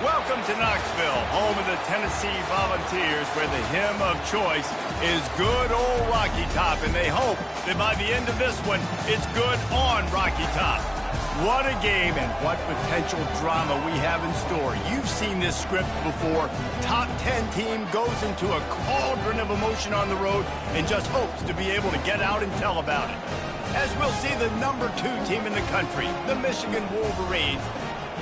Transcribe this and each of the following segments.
Welcome to Knoxville, home of the Tennessee Volunteers, where the hymn of choice is good old Rocky Top, and they hope that by the end of this one, it's good on Rocky Top. What a game and what potential drama we have in store. You've seen this script before. Top 10 team goes into a cauldron of emotion on the road and just hopes to be able to get out and tell about it. As we'll see the number 2 team in the country, the Michigan Wolverines,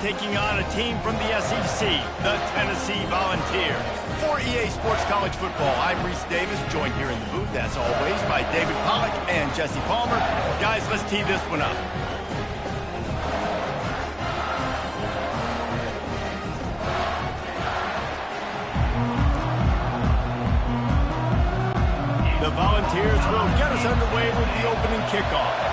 taking on a team from the SEC, the Tennessee Volunteers. For EA Sports College Football, I'm Reese Davis, joined here in the booth, as always, by David Pollack and Jesse Palmer. Guys, let's tee this one up. The Volunteers will get us underway with the opening kickoff.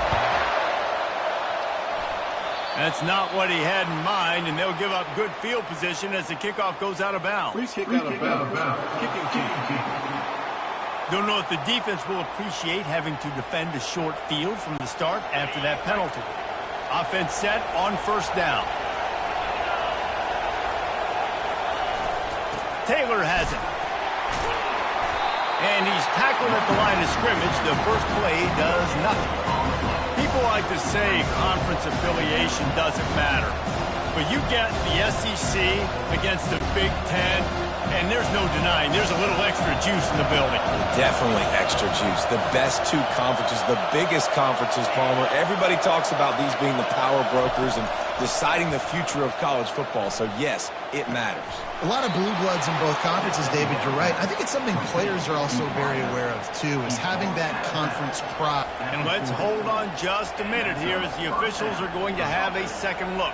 That's not what he had in mind, and they'll give up good field position as the kickoff goes out of bounds. Please kick out of bounds. Kicking team. Don't know if the defense will appreciate having to defend a short field from the start after that penalty. Offense set on first down. Taylor has it. And he's tackled at the line of scrimmage. The first play does nothing. People like to say conference affiliation doesn't matter. But you get the SEC against the Big Ten, and there's no denying there's a little extra juice in the building. Definitely extra juice. The best 2 conferences, the biggest conferences, Palmer. Everybody talks about these being the power brokers and deciding the future of college football. So, yes, it matters. A lot of blue bloods in both conferences, David. You're right. I think it's something players are also very aware of, too, is having that conference pride. And let's hold on just a minute here as the officials are going to have a second look.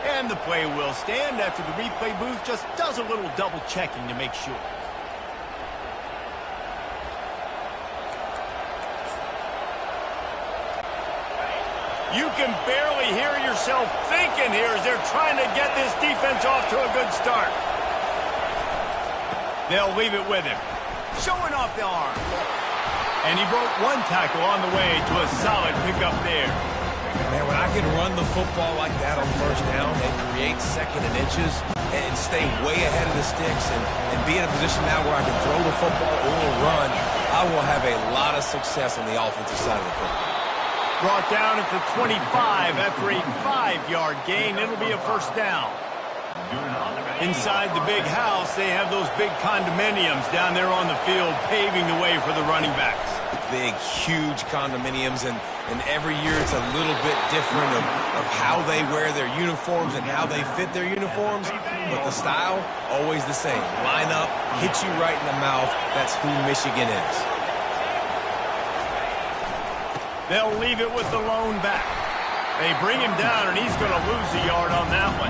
And the play will stand after the replay booth just does a little double checking to make sure. You can barely hear yourself thinking here as they're trying to get this defense off to a good start. They'll leave it with him. Showing off the arm. And he broke 1 tackle on the way to a solid pickup there. Man, when I can run the football like that on first down and create second and inches and stay way ahead of the sticks and be in a position now where I can throw the football or run, I will have a lot of success on the offensive side of the football. Brought down at the 25 after a 5-yard gain. It'll be a first down. Inside the big house, they have those big condominiums down there on the field paving the way for the running backs. Big, huge condominiums, and every year it's a little bit different of how they wear their uniforms and how they fit their uniforms, but the style, always the same. Line up, hit you right in the mouth. That's who Michigan is. They'll leave it with the lone back. They bring him down, and he's going to lose a yard on that one.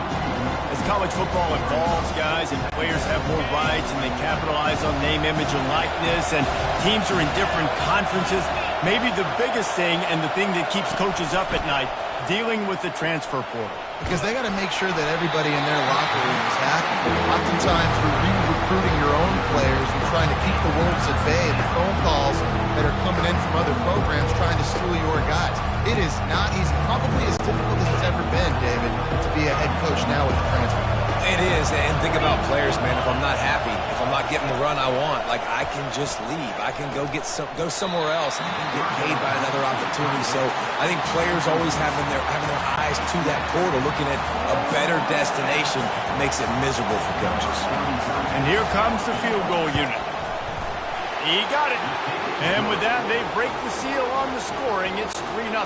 As college football evolves, guys, and players have more rights, and they capitalize on name, image, and likeness, and teams are in different conferences, maybe the biggest thing and the thing that keeps coaches up at night, dealing with the transfer portal. Because they got to make sure that everybody in their locker room is happy. Oftentimes, through re-recruiting your own players and trying to keep the wolves at bay, the phone calls that are coming in from other programs trying to steal your guys. It is not easy, probably as difficult as it's ever been, David, to be a head coach now with the transfer. It is, and think about players, man. If I'm not happy, if I'm not getting the run I want, like, I can just leave. I can go somewhere else. I can get paid by another opportunity. So I think players always having their eyes to that portal, looking at a better destination, makes it miserable for coaches. And here comes the field goal unit. He got it. And with that, they break the seal on the scoring. It's 3-0.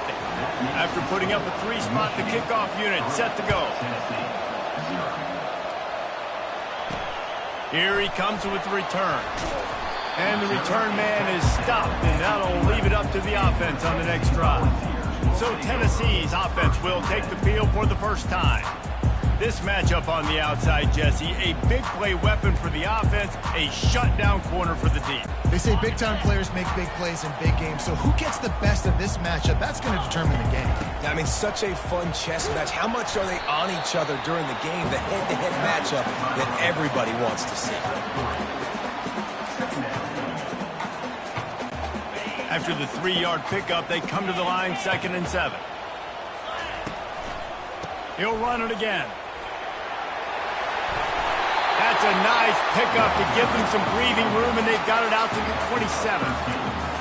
After putting up a 3-spot, the kickoff unit set to go. Here he comes with the return. And the return man is stopped, and that'll leave it up to the offense on the next drive. So Tennessee's offense will take the field for the first time. This matchup on the outside, Jesse, a big play weapon for the offense, a shutdown corner for the team. They say big-time players make big plays in big games, so who gets the best of this matchup? That's going to determine the game. I mean, such a fun chess match. How much are they on each other during the game, the head-to-head matchup that everybody wants to see? After the 3-yard pickup, they come to the line 2nd and 7. He'll run it again. That's a nice pickup to give them some breathing room, and they've got it out to the 27.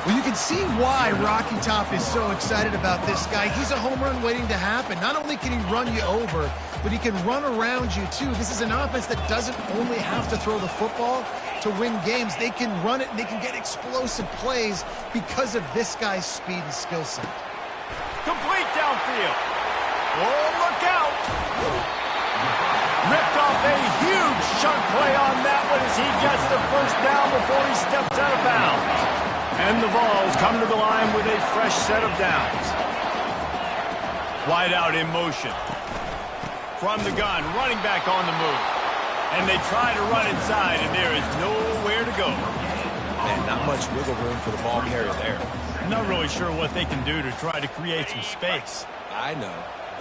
Well, you can see why Rocky Top is so excited about this guy. He's a home run waiting to happen. Not only can he run you over, but he can run around you, too. This is an offense that doesn't only have to throw the football to win games. They can run it, and they can get explosive plays because of this guy's speed and skill set. Complete downfield. Oh, look out. Ripped off a huge chunk play on that one as he gets the first down before he steps out of bounds. And the Vols come to the line with a fresh set of downs. Wide out in motion. From the gun, running back on the move. And they try to run inside, and there is nowhere to go. Man, not much wiggle room for the ball carrier there. I'm not really sure what they can do to try to create some space. I know.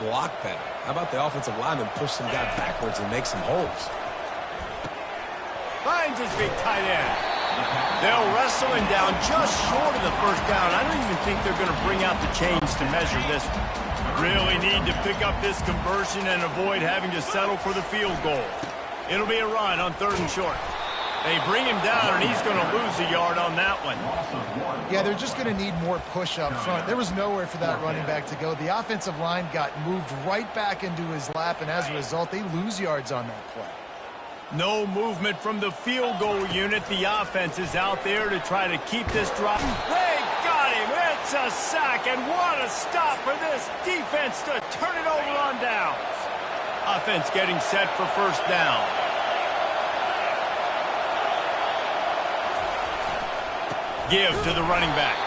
Block better. How about the offensive lineman push some guy backwards and make some holes? Finds his big tight end. They'll wrestle him down just short of the first down. I don't even think they're going to bring out the chains to measure this one. Really need to pick up this conversion and avoid having to settle for the field goal. It'll be a run on 3rd and short. They bring him down, and he's going to lose a yard on that one. Yeah, they're just going to need more push up front. There was nowhere for that running back to go. The offensive line got moved right back into his lap, and as a result, they lose yards on that play. No movement from the field goal unit. The offense is out there to try to keep this drive. They got him. It's a sack, and what a stop for this defense to turn it over on downs. Offense getting set for first down. Give to the running back.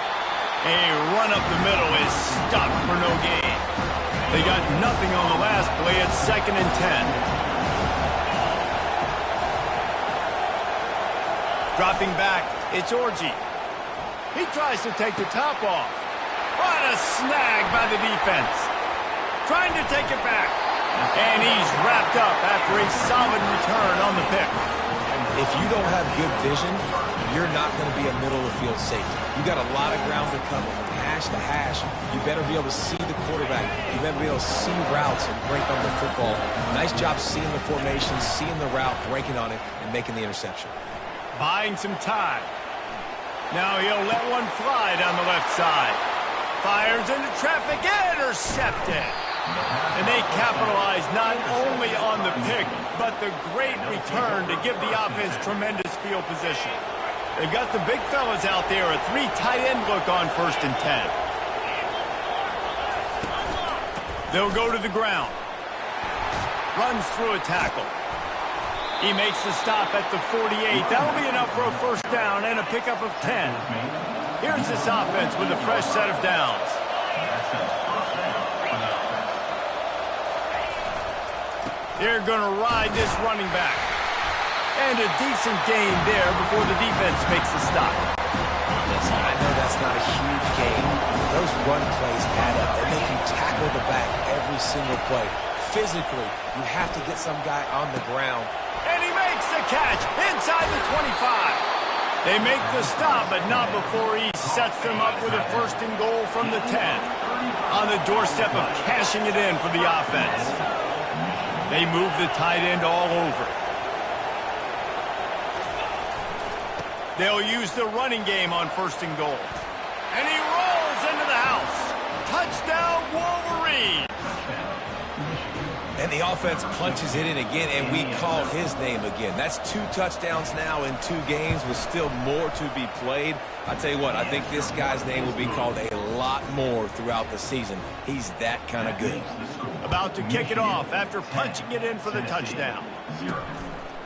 A run up the middle is stopped for no gain. They got nothing on the last play. It's 2nd and 10. Dropping back, it's Orji. He tries to take the top off. What a snag by the defense. Trying to take it back. And he's wrapped up after a solid return on the pick. If you don't have good vision, you're not going to be a middle-of-the-field safety. You got a lot of ground to cover. From hash to hash, you better be able to see the quarterback. You better be able to see routes and break on the football. Nice job seeing the formation, seeing the route, breaking on it, and making the interception. Buying some time. Now he'll let one fly down the left side. Fires into traffic, intercepted. And they capitalize not only on the pick, but the great return to give the offense tremendous field position. They've got the big fellas out there, a 3 tight end look on 1st and 10. They'll go to the ground. Runs through a tackle. He makes the stop at the 48. That'll be enough for a first down and a pickup of 10. Here's this offense with a fresh set of downs. They're going to ride this running back. And a decent gain there before the defense makes the stop. Listen, I know that's not a huge gain. Those run plays add up. They make you tackle the back every single play. Physically, you have to get some guy on the ground. And he makes the catch inside the 25. They make the stop, but not before he sets them up with a 1st and goal from the 10. On the doorstep of cashing it in for the offense. They move the tight end all over. They'll use the running game on 1st and goal. And he rolls into the house. Touchdown, Wolverine! And the offense punches it in again, and we call his name again. That's 2 touchdowns now in 2 games with still more to be played. I tell you what, I think this guy's name will be called a lot more throughout the season. He's that kind of good. About to kick it off after punching it in for the touchdown.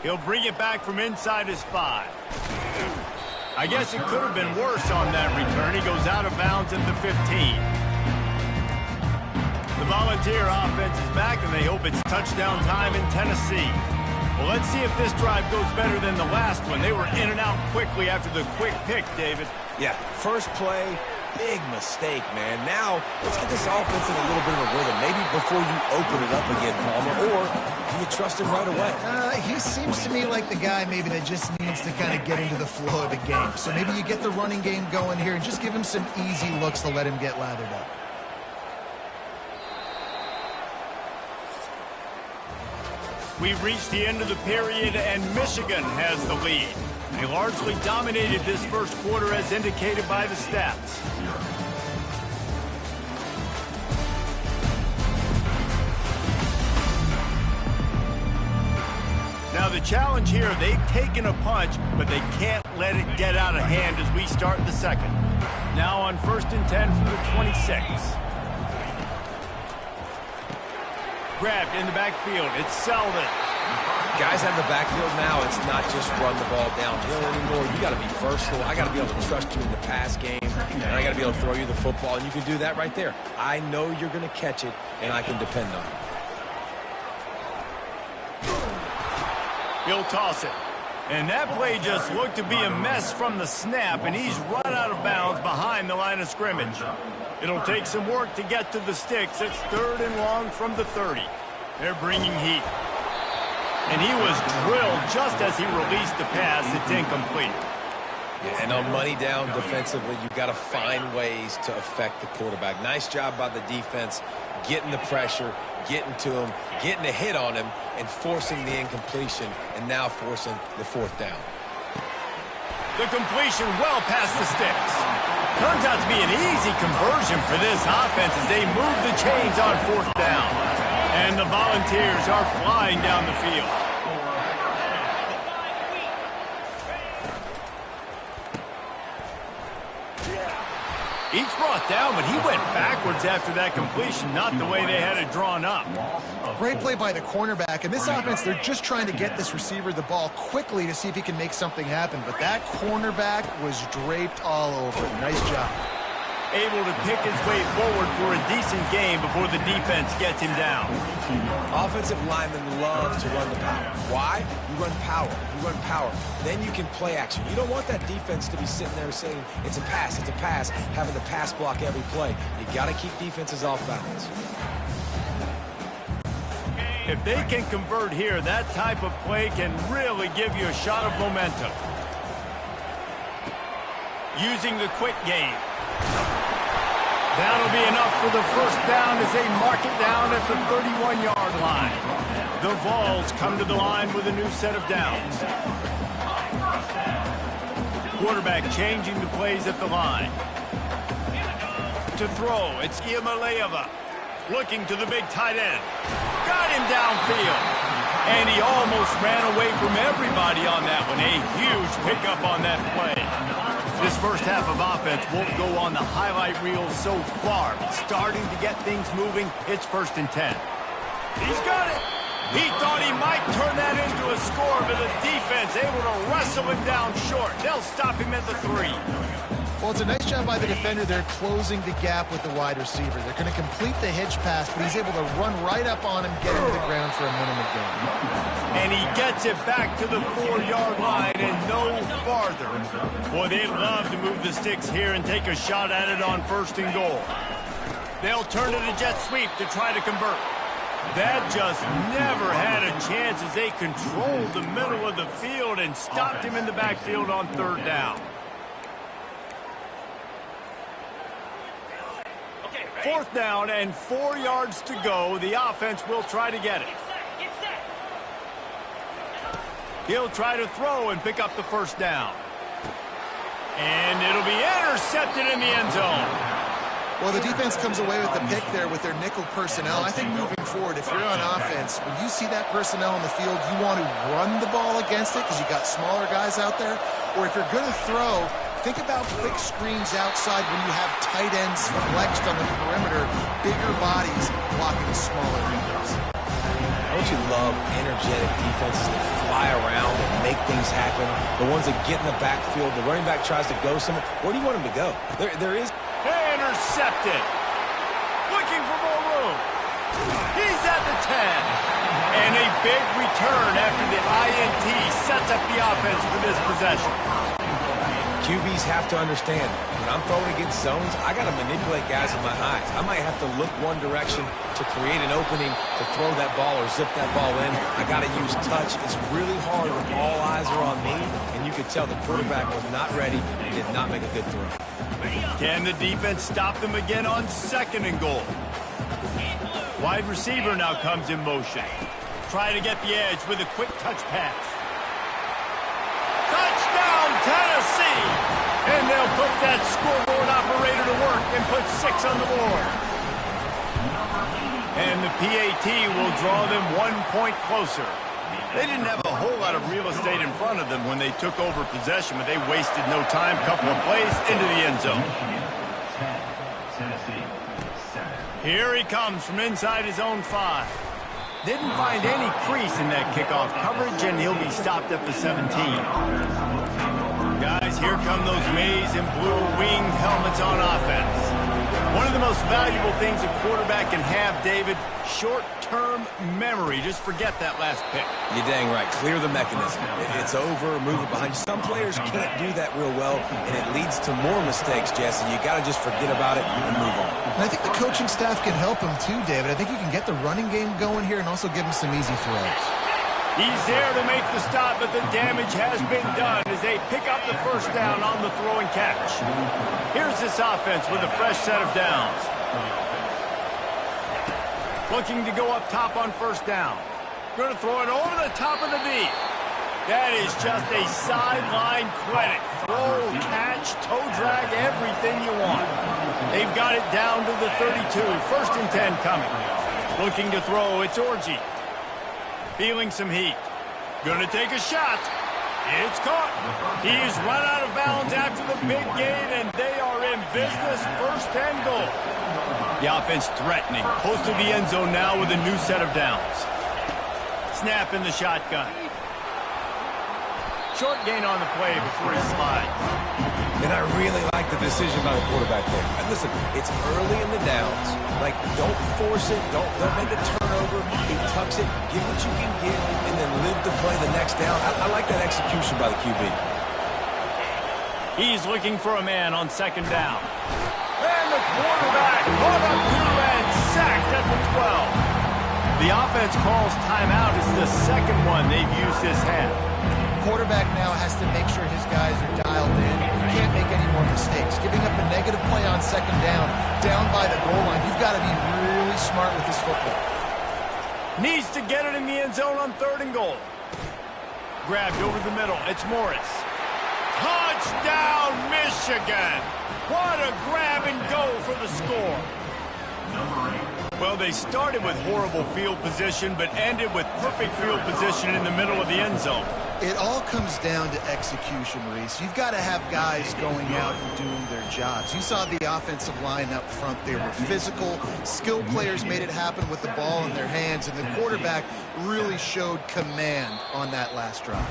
He'll bring it back from inside his 5. I guess it could have been worse on that return. He goes out of bounds at the 15. The Volunteer offense is back, and they hope it's touchdown time in Tennessee. Well, let's see if this drive goes better than the last one. They were in and out quickly after the quick pick, David. Yeah, first play, big mistake, man. Now, let's get this offense in a little bit of a rhythm. Maybe before you open it up again, Palmer, or can you trust him right away? He seems to me like the guy maybe that just needs to kind of get into the flow of the game. So maybe you get the running game going here and just give him some easy looks to let him get lathered up. We've reached the end of the period, and Michigan has the lead. They largely dominated this first quarter as indicated by the stats. Now the challenge here, they've taken a punch, but they can't let it get out of hand as we start the second. Now on 1st and 10 from the 26. Grabbed in the backfield. It's Selden. Guys out in the backfield now, it's not just run the ball downhill anymore. You got to be versatile. I got to be able to trust you in the pass game, and I got to be able to throw you the football, and you can do that right there. I know you're going to catch it, and I can depend on it. He'll toss it. And that play just looked to be a mess from the snap, and he's run out of bounds behind the line of scrimmage. It'll take some work to get to the sticks. It's 3rd and long from the 30. They're bringing heat. And he was drilled just as he released the pass. It's incomplete. Yeah, and on money down defensively, you've got to find ways to affect the quarterback. Nice job by the defense, getting the pressure, getting to him, getting a hit on him, and forcing the incompletion, and now forcing the 4th down. The completion well past the sticks. Turns out to be an easy conversion for this offense as they move the chains on 4th down. And the Volunteers are flying down the field. Each brought down, but he went backwards after that completion, not the way they had it drawn up. Great play by the cornerback. And this offense, they're just trying to get this receiver the ball quickly to see if he can make something happen. But that cornerback was draped all over. Nice job. Able to pick his way forward for a decent game before the defense gets him down. Offensive linemen love to run the power. Why? You run power. You run power. Then you can play action. You don't want that defense to be sitting there saying, it's a pass, having to pass block every play. You got to keep defenses off balance. If they can convert here, that type of play can really give you a shot of momentum. Using the quick game. That'll be enough for the 1st down as they mark it down at the 31-yard line. The Vols come to the line with a new set of downs. Quarterback changing the plays at the line. To throw, it's Iamaleava. Looking to the big tight end. Got him downfield. And he almost ran away from everybody on that one. A huge pickup on that play. This first half of offense won't go on the highlight reel so far. But starting to get things moving, it's 1st and 10. He's got it. He thought he might turn that into a score, but the defense able to wrestle him down short. They'll stop him at the 3. Well, it's a nice job by the defender. They're closing the gap with the wide receiver. They're going to complete the hitch pass, but he's able to run right up on him, get him to the ground for a minimum gain. And he gets it back to the 4-yard line and no farther. Boy, they'd love to move the sticks here and take a shot at it on 1st and goal. They'll turn to the jet sweep to try to convert. That just never had a chance as they controlled the middle of the field and stopped him in the backfield on 3rd down. 4th down and 4 yards to go. The offense will try to get it. He'll try to throw and pick up the 1st down. And it'll be intercepted in the end zone. Well, the defense comes away with the pick there with their nickel personnel. I think moving forward, if you're on offense, when you see that personnel on the field, you want to run the ball against it because you got smaller guys out there. Or if you're going to throw, think about quick screens outside when you have tight ends flexed on the perimeter, bigger bodies blocking smaller guys. Don't you love energetic defenses that fly around and make things happen? The ones that get in the backfield, the running back tries to go somewhere. Where do you want him to go? There is... Intercepted. Looking for more room. He's at the 10. And a big return after the INT sets up the offense for this possession. QBs have to understand, when I'm throwing against zones, I got to manipulate guys with my eyes. I might have to look one direction to create an opening to throw that ball or zip that ball in. I got to use touch. It's really hard when all eyes are on me, and you could tell the quarterback was not ready and did not make a good throw. Can the defense stop them again on 2nd and goal? Wide receiver now comes in motion. try to get the edge with a quick touch pass. Touchdown, Tennessee! And they'll put that scoreboard operator to work and put 6 on the board. And the PAT will draw them 1 point closer. They didn't have a whole lot of real estate in front of them when they took over possession, but they wasted no time. Couple of plays into the end zone. Here he comes from inside his own 5. Didn't find any crease in that kickoff coverage, and he'll be stopped at the 17. Guys, here come those maize and blue winged helmets on offense. One of the most valuable things a quarterback can have, David, short-term memory. Just forget that last pick. You're dang right. Clear the mechanism. It's over, move it behind you. Some players can't do that real well, and it leads to more mistakes, Jesse. You got to just forget about it and move on. And I think the coaching staff can help him too, David. I think you can get the running game going here and also give him some easy throws. He's there to make the stop, but the damage has been done as they pick up the first down on the throw and catch. Here's this offense with a fresh set of downs. Looking to go up top on first down. Going to throw it over the top of the D. That is just a sideline credit. Throw, catch, toe drag, everything you want. They've got it down to the 32. First and 10 coming. Looking to throw, it's Orji. Feeling some heat. Gonna take a shot. It's caught. He's run out of bounds after the big gain, and they are in business. First and goal. The offense threatening. Close to the end zone now with a new set of downs. Snap in the shotgun. Short gain on the play before he slides. And I really like the decision by the quarterback there. And listen, it's early in the downs. Like, don't force it. Don't make a turnover. He tucks it, get what you can get, and then live to play the next down. I like that execution by the QB. He's looking for a man on second down. And the quarterback caught up to and sacked at the 12. The offense calls timeout. It's the second one they've used this half. Quarterback now has to make sure his guys are dialed in. You can't make any more mistakes. Giving up a negative play on second down by the goal line, you've got to be really smart with this football. Needs to get it in the end zone on third and goal. Grabbed over the middle. It's Morris. Touchdown, Michigan! What a grab and go for the score. Well, they started with horrible field position, but ended with perfect field position in the middle of the end zone. It all comes down to execution, Reese. You've got to have guys going out and doing their jobs. You saw the offensive line up front. They were physical. Skilled players made it happen with the ball in their hands, and the quarterback really showed command on that last drive.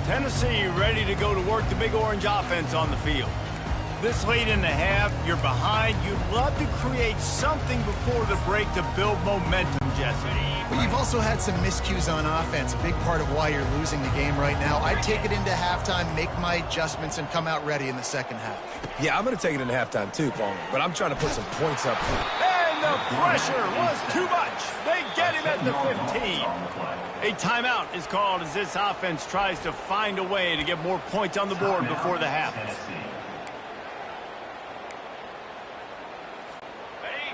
Tennessee ready to go to work the Big Orange offense on the field. This late in the half, you're behind. You'd love to create something before the break to build momentum, Jesse. But you've also had some miscues on offense, a big part of why you're losing the game right now. I'd take it into halftime, make my adjustments, and come out ready in the second half. Yeah, I'm going to take it into halftime too, Palmer, but I'm trying to put some points up here. And the pressure was too much. They get him at the 15. A timeout is called as this offense tries to find a way to get more points on the board before the half.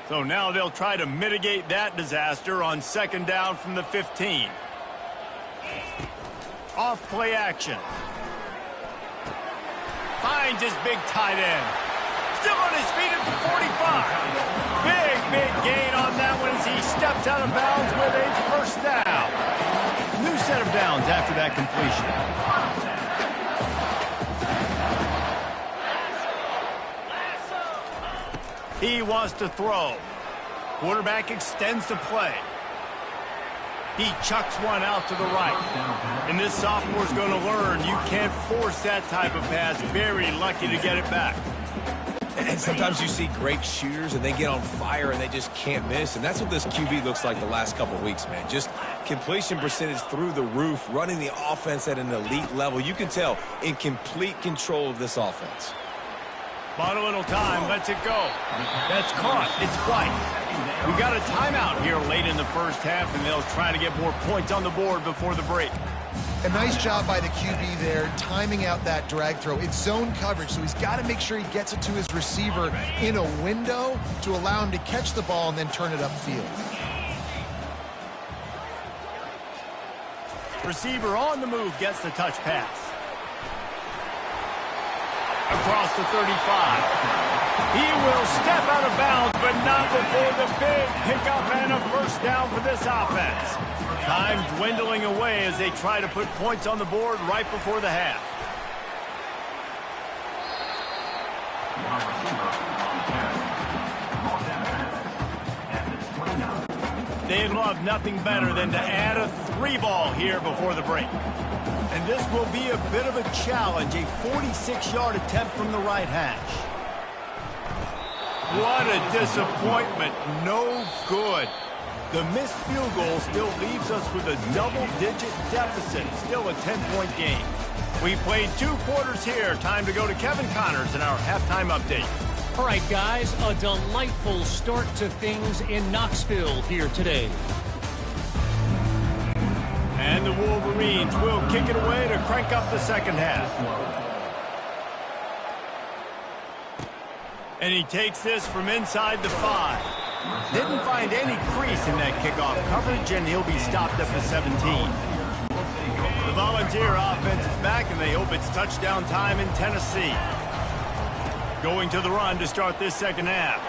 So now they'll try to mitigate that disaster on second down from the 15. Off play action. Finds his big tight end. Still on his feet at the 45. Big gain on that one as he steps out of bounds with a first down. New set of downs after that completion. He wants to throw. Quarterback extends the play. He chucks one out to the right. And this sophomore's going to learn you can't force that type of pass. Very lucky to get it back. And sometimes you see great shooters and they get on fire and they just can't miss. And that's what this QB looks like the last couple of weeks, man. Just completion percentage through the roof, running the offense at an elite level. You can tell in complete control of this offense. Bought a little time, lets it go. That's caught. It's White. We got a timeout here late in the first half, and they'll try to get more points on the board before the break. A nice job by the QB there, timing out that drag throw. It's zone coverage, so he's got to make sure he gets it to his receiver in a window to allow him to catch the ball and then turn it upfield. Receiver on the move gets the touch pass. Across the 35. He will step out of bounds, but not before the big pickup and a first down for this offense. Time dwindling away as they try to put points on the board right before the half. They'd love nothing better than to add a 3-ball here before the break. And this will be a bit of a challenge, a 46-yard attempt from the right hash. What a disappointment. No good. The missed field goal still leaves us with a double-digit deficit, still a 10-point game. We played 2 quarters here. Time to go to Kevin Connors in our halftime update. All right, guys, a delightful start to things in Knoxville here today. And the Wolverines will kick it away to crank up the second half. And he takes this from inside the 5. Didn't find any crease in that kickoff coverage, and he'll be stopped at the 17. The Volunteer offense is back, and they hope it's touchdown time in Tennessee. Going to the run to start this second half.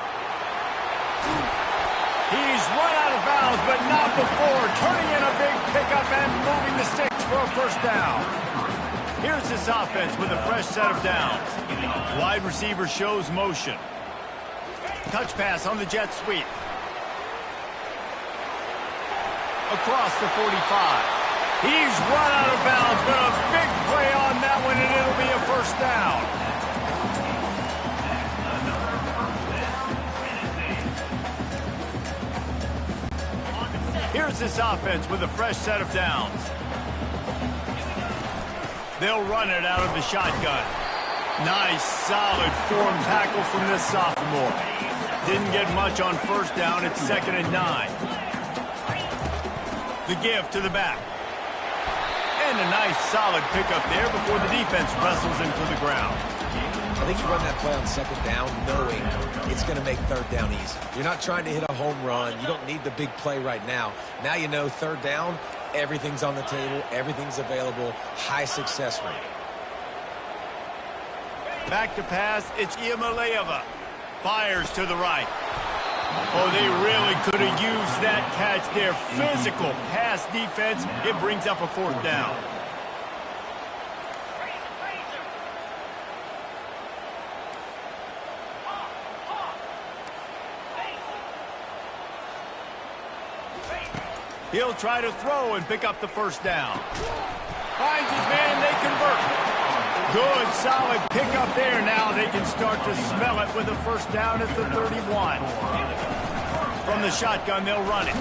He's run out of bounds, but not before turning in a big pickup and moving the sticks for a first down. Here's this offense with a fresh set of downs. Wide receiver shows motion. Touch pass on the jet sweep. Across the 45. He's run out of bounds, but a big play on that one, and it'll be a first down. Here's this offense with a fresh set of downs. They'll run it out of the shotgun. Nice, solid form tackle from this sophomore. Didn't get much on first down. It's 2nd and 9. The give to the back. And a nice, solid pickup there before the defense wrestles him to the ground. I think you run that play on 2nd down knowing it's going to make 3rd down easy. You're not trying to hit a home run. You don't need the big play right now. Now you know 3rd down, everything's on the table, everything's available, high success rate. Back to pass, it's Iamaleava. Fires to the right. Oh, they really could have used that catch there. Physical pass defense. It brings up a 4th down. He'll try to throw and pick up the first down. Finds his man, they convert. Good, solid pickup there. Now they can start to smell it with a first down at the 31. From the shotgun, they'll run it.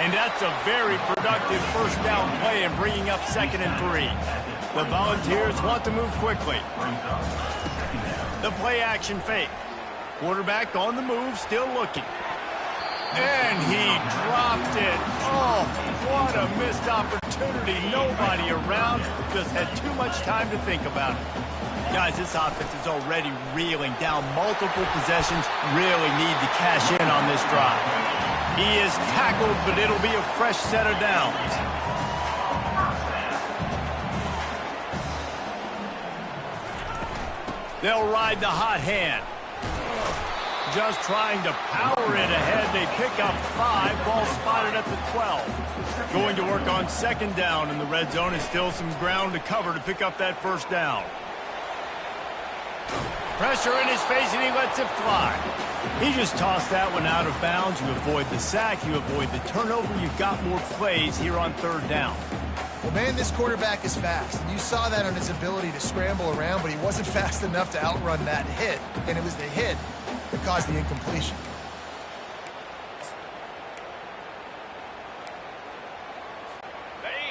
And that's a very productive first down play and bringing up 2nd and 3. The Volunteers want to move quickly. The play action fake. Quarterback on the move, still looking. And he dropped it. Oh, what a missed opportunity. Nobody around. Just had too much time to think about it. Guys, this offense is already reeling down multiple possessions. Really need to cash in on this drive. He is tackled, but it'll be a fresh set of downs. They'll ride the hot hand. Just trying to power it ahead. They pick up 5. Ball spotted at the 12. Going to work on 2nd down in the red zone. Is still some ground to cover to pick up that first down. Pressure in his face, and he lets it fly. He just tossed that one out of bounds. You avoid the sack. You avoid the turnover. You've got more plays here on 3rd down. Well, man, this quarterback is fast. You saw that on his ability to scramble around, but he wasn't fast enough to outrun that hit, and it was the hit that caused the incompletion.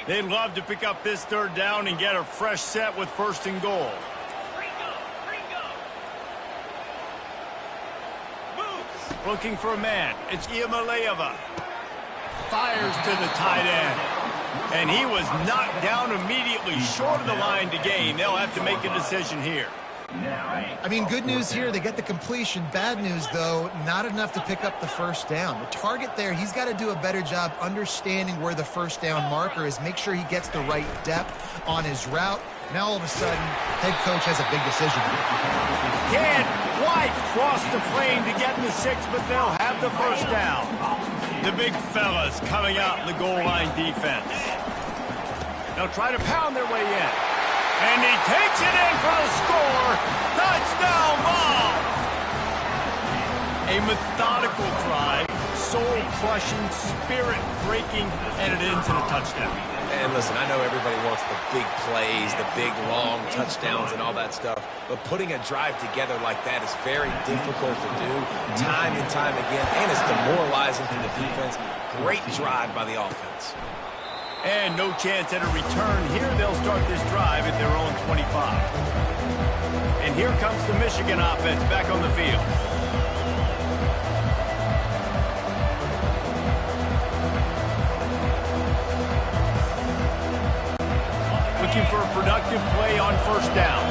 They'd love to pick up this 3rd down and get a fresh set with 1st and goal. Looking for a man. It's Iamaleava. Fires to the tight end. And he was knocked down immediately short of the line to gain. They'll have to make a decision here. I mean, good news here, they get the completion. Bad news, though, not enough to pick up the first down. The target there, he's got to do a better job understanding where the first down marker is, make sure he gets the right depth on his route. Now, all of a sudden, head coach has a big decision. Can't quite cross the plane to get the 6, but they'll have the first down. The big fellas coming out in the goal line defense. They'll try to pound their way in. And he takes it in for the score. Touchdown ball. A methodical drive, soul-crushing, spirit-breaking, and it ends in a touchdown. And listen, I know everybody wants the big plays, the big, long touchdowns and all that stuff, but putting a drive together like that is very difficult to do time and time again, and it's demoralizing for the defense. Great drive by the offense. And no chance at a return here. They'll start this drive at their own 25. And here comes the Michigan offense back on the field. Looking for a productive play on first down.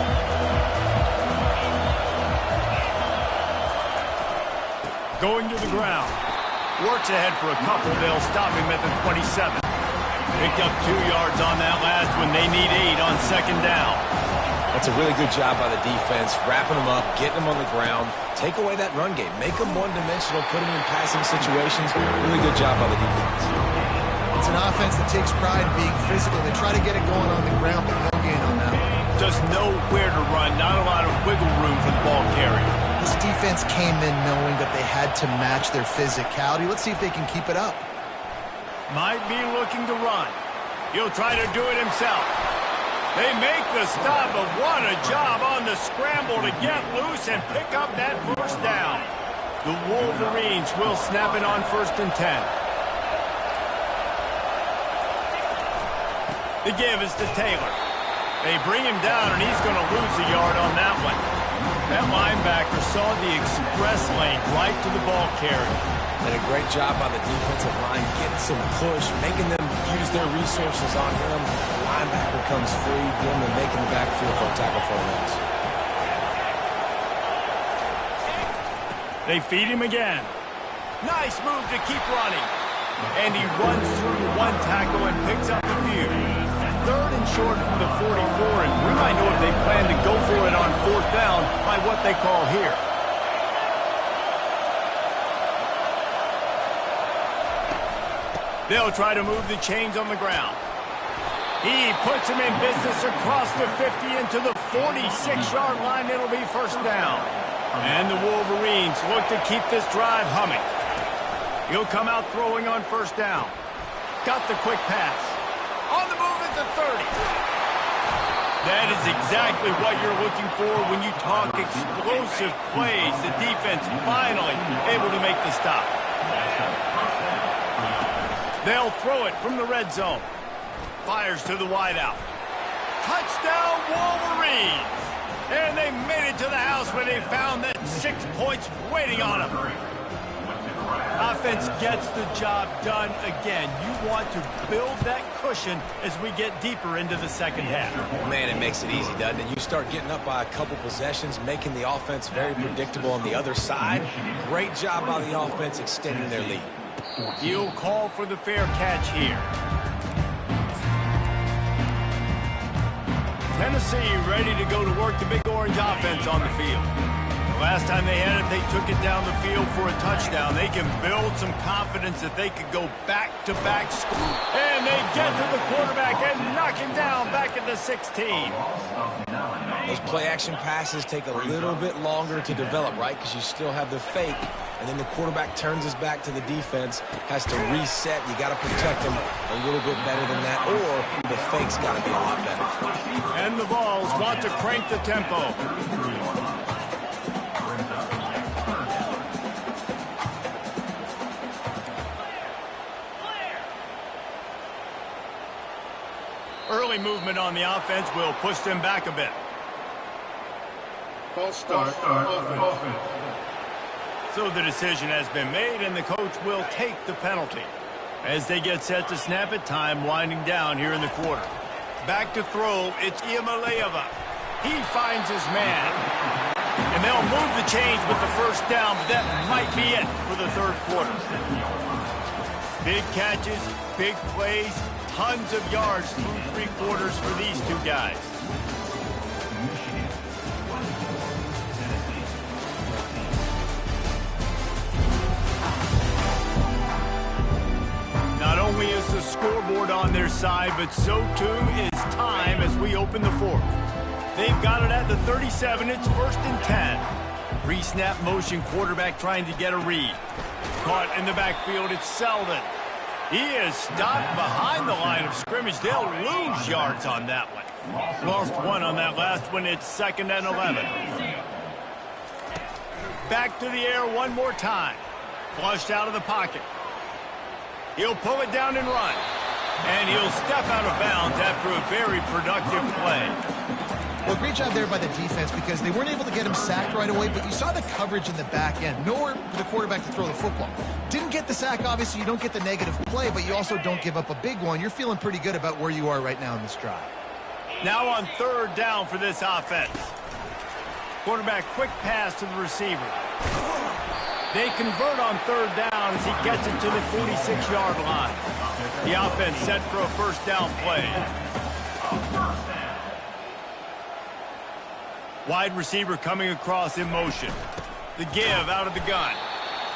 Going to the ground. Works ahead for a couple. They'll stop him at the 27. Picked up 2 yards on that last one. They need 8 on second down. That's a really good job by the defense, wrapping them up, getting them on the ground. Take away that run game. Make them one-dimensional, put them in passing situations. Really good job by the defense. It's an offense that takes pride in being physical. They try to get it going on the ground, but no gain on that one. Just nowhere to run. Not a lot of wiggle room for the ball carrier. This defense came in knowing that they had to match their physicality. Let's see if they can keep it up. Might be looking to run. He'll try to do it himself. They make the stop, but what a job on the scramble to get loose and pick up that first down. The Wolverines will snap it on 1st and 10. The give is to Taylor. They bring him down, and he's going to lose a yard on that one. That linebacker saw the express lane right to the ball carrier. Did a great job by the defensive line, getting some push, making them use their resources on him. The linebacker comes free, getting them making the backfield for a tackle for a loss. They feed him again. Nice move to keep running. And he runs through one tackle and picks up the few. 3rd and short from the 44, and we might know if they plan to go for it on 4th down by what they call here. They'll try to move the chains on the ground. He puts him in business across the 50 into the 46-yard line. It'll be first down. And the Wolverines look to keep this drive humming. He'll come out throwing on first down. Got the quick pass. On the move at the 30. That is exactly what you're looking for when you talk explosive plays. The defense finally able to make the stop. They'll throw it from the red zone. Fires to the wideout. Touchdown, Wolverines! And they made it to the house where they found that 6 points waiting on them. Offense gets the job done again. You want to build that cushion as we get deeper into the second half. Man, it makes it easy, doesn't it? You start getting up by a couple possessions, making the offense very predictable on the other side. Great job by the offense extending their lead. He'll call for the fair catch here. Tennessee ready to go to work the Big Orange offense on the field. The last time they had it, they took it down the field for a touchdown. They can build some confidence that they could go back-to-back. And they get to the quarterback and knock him down back at the 16. Those play-action passes take a little bit longer to develop, right? Because you still have the fake, and then the quarterback turns his back to the defense, has to reset. You got to protect him a little bit better than that, or the fake's got to be a lot better. And the Vols want to crank the tempo. Early movement on the offense will push them back a bit. False start, offense. So the decision has been made, and the coach will take the penalty. As they get set to snap it, time winding down here in the quarter. Back to throw, it's Iamaleava. He finds his man. And they'll move the chains with the first down, but that might be it for the third quarter. Big catches, big plays, tons of yards through three quarters for these two guys. Not only is the scoreboard on their side, but so too is time as we open the fourth. They've got it at the 37. It's 1st and 10. Pre-snap motion, quarterback trying to get a read. Caught in the backfield, it's Selden. He is stopped behind the line of scrimmage. They'll lose yards on that one. Lost one on that last one. It's 2nd and 11. Back to the air one more time. Flushed out of the pocket. He'll pull it down and run. And he'll step out of bounds after a very productive play. Well, great job there by the defense because they weren't able to get him sacked right away, but you saw the coverage in the back end. Nowhere for the quarterback to throw the football. Didn't get the sack, obviously. You don't get the negative play, but you also don't give up a big one. You're feeling pretty good about where you are right now in this drive. Now on 3rd down for this offense. Quarterback quick pass to the receiver. They convert on 3rd down as he gets it to the 46-yard line. The offense set for a 1st down play. Wide receiver coming across in motion. The give out of the gun.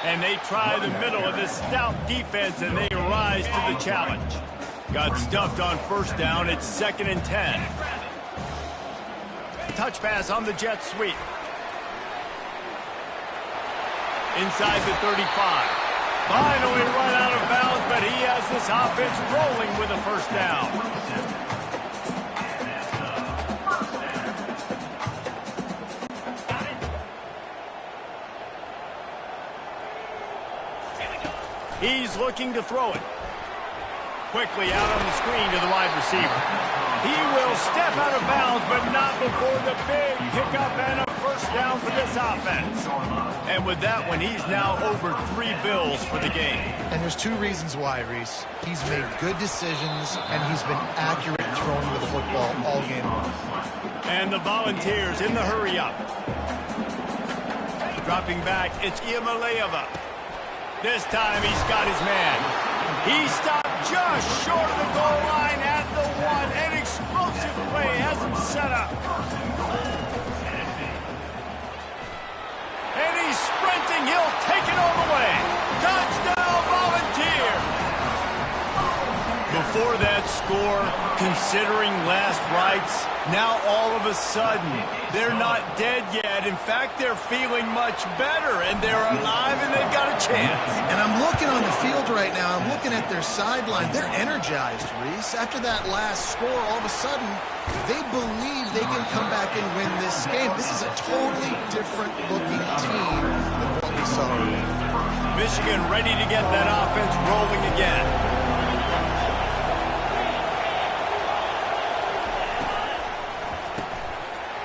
And they try the middle of this stout defense, and they rise to the challenge. Got stuffed on 1st down. It's 2nd and 10. Touch pass on the jet sweep. Inside the 35. Finally run out of bounds, but he has this offense rolling with a 1st down. He's looking to throw it. Quickly out on the screen to the wide receiver. He will step out of bounds, but not before the big pickup and a 1st down for this offense. And with that one, he's now over 3 bills for the game. And there's 2 reasons why, Reese. He's made good decisions, and he's been accurate throwing the football all game long. And the Volunteers in the hurry-up. Dropping back, it's Iamaleava. This time he's got his man. He stopped just short of the goal line at the 1. An explosive play has him set up. And he's sprinting. He'll take it all the way. Touchdown, Volunteers. Before that score, considering last rites, now all of a sudden, they're not dead yet. In fact, they're feeling much better, and they're alive, and they've got a chance. And I'm looking on the field right now. I'm looking at their sideline. They're energized, Reese. After that last score, all of a sudden, they believe they can come back and win this game. This is a totally different-looking team than what we saw earlier. Michigan ready to get that offense rolling again.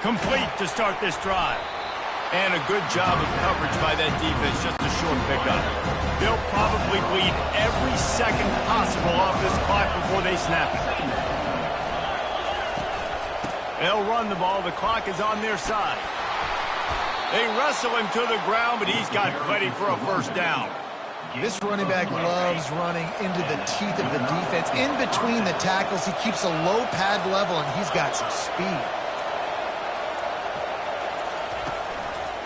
Complete to start this drive. And a good job of coverage by that defense, just a short pickup. They'll probably bleed every second possible off this clock before they snap it. They'll run the ball. The clock is on their side. They wrestle him to the ground, but he's got plenty for a 1st down. This running back loves running into the teeth of the defense. In between the tackles, he keeps a low pad level, and he's got some speed.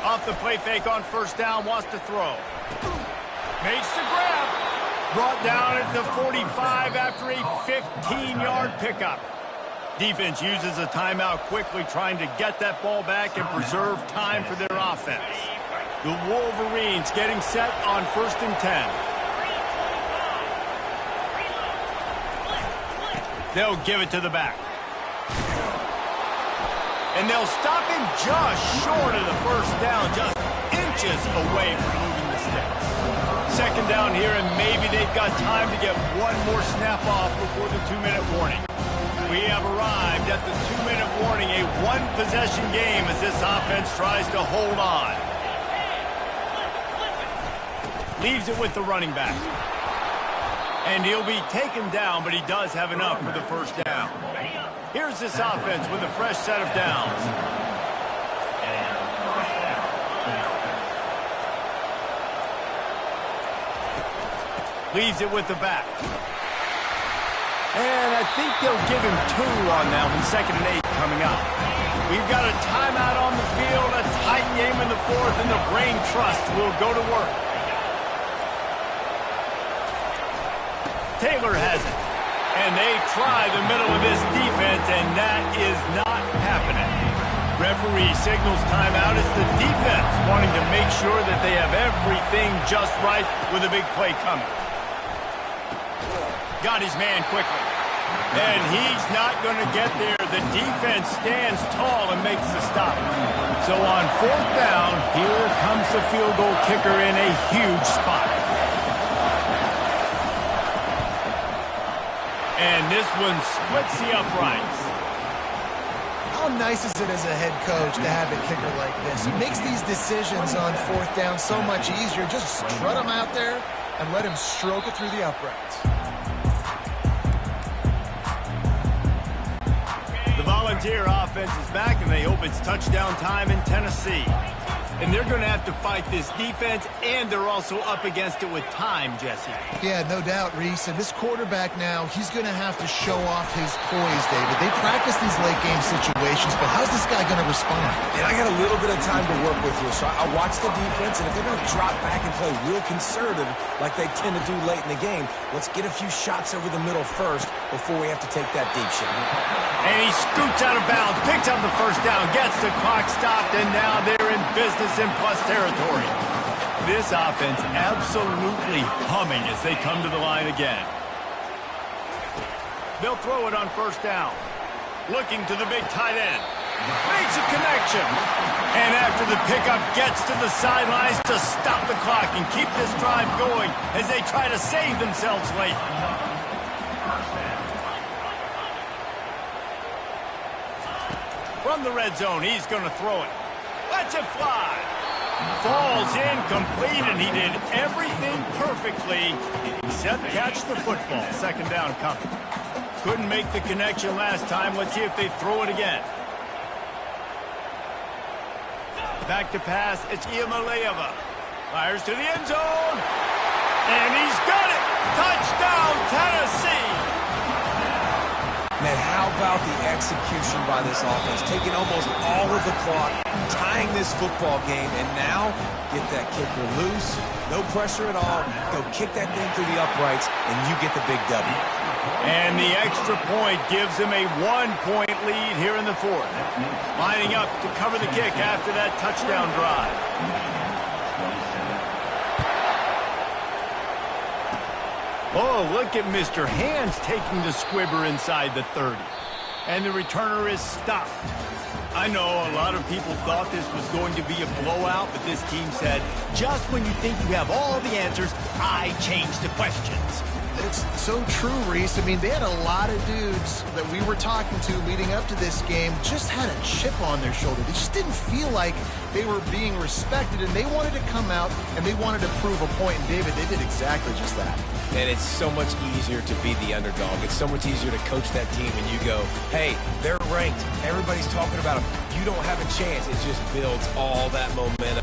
Off the play fake on 1st down, wants to throw. Makes the grab. Brought down at the 45 after a 15-yard pickup. Defense uses a timeout quickly, trying to get that ball back and preserve time for their offense. The Wolverines getting set on 1st and 10. They'll give it to the back. And they'll stop him just short of the 1st down, just inches away from moving the sticks. 2nd down here, and maybe they've got time to get one more snap off before the 2-minute warning. We have arrived at the 2-minute warning, a one-possession game as this offense tries to hold on. Leaves it with the running back. And he'll be taken down, but he does have enough for the first down. Here's this offense with a fresh set of downs. Leaves it with the back. And I think they'll give him 2 on that one, 2nd and 8 coming up. We've got a timeout on the field, a tight game in the 4th, and the brain trust will go to work. Taylor has it. And they try the middle of this defense, and that is not happening. Referee signals timeout. It's the defense wanting to make sure that they have everything just right with a big play coming. Got his man quickly. And he's not going to get there. The defense stands tall and makes the stop. So on 4th down, here comes the field goal kicker in a huge spot. And this one splits the uprights. How nice is it as a head coach to have a kicker like this? He makes these decisions on 4th down so much easier. Just strut him out there and let him stroke it through the uprights. The Volunteer offense is back, and they hope it's touchdown time in Tennessee. And they're going to have to fight this defense, and they're also up against it with time, Jesse. Yeah, no doubt, Reese. And this quarterback now, he's going to have to show off his poise, David. They practice these late-game situations, but how's this guy going to respond? And I got a little bit of time to work with here, so I watch the defense, and if they're going to drop back and play real conservative like they tend to do late in the game, let's get a few shots over the middle first before we have to take that deep shot. And he scoots out of bounds, picks up the first down, gets the clock stopped, and now they're in business in plus territory. This offense absolutely humming as they come to the line again. They'll throw it on 1st down. Looking to the big tight end. Makes a connection. And after the pickup, gets to the sidelines to stop the clock and keep this drive going as they try to save themselves late. From the red zone, he's going to throw it. Lets it fly. Falls incomplete, and he did everything perfectly except catch the football. 2nd down coming. Couldn't make the connection last time. Let's see if they throw it again. Back to pass. It's Iamaleava. Fires to the end zone. And he's got it. Touchdown, Tennessee. Man, how about the execution by this offense? Taking almost all of the clock, tying this football game, and now get that kicker loose. No pressure at all. Go kick that thing through the uprights, and you get the big W. And the extra point gives them a 1-point lead here in the 4th. Lining up to cover the kick after that touchdown drive. Oh, look at Mr. Hands taking the squibber inside the 30. And the returner is stopped. I know a lot of people thought this was going to be a blowout, but this team said, just when you think you have all the answers, I change the questions. It's so true, Reese. I mean, they had a lot of dudes that we were talking to leading up to this game just had a chip on their shoulder. They just didn't feel like they were being respected, and they wanted to come out and they wanted to prove a point. And David, they did exactly just that. And it's so much easier to be the underdog. It's so much easier to coach that team and you go, hey, they're ranked. Everybody's talking about them. You don't have a chance. It just builds all that momentum.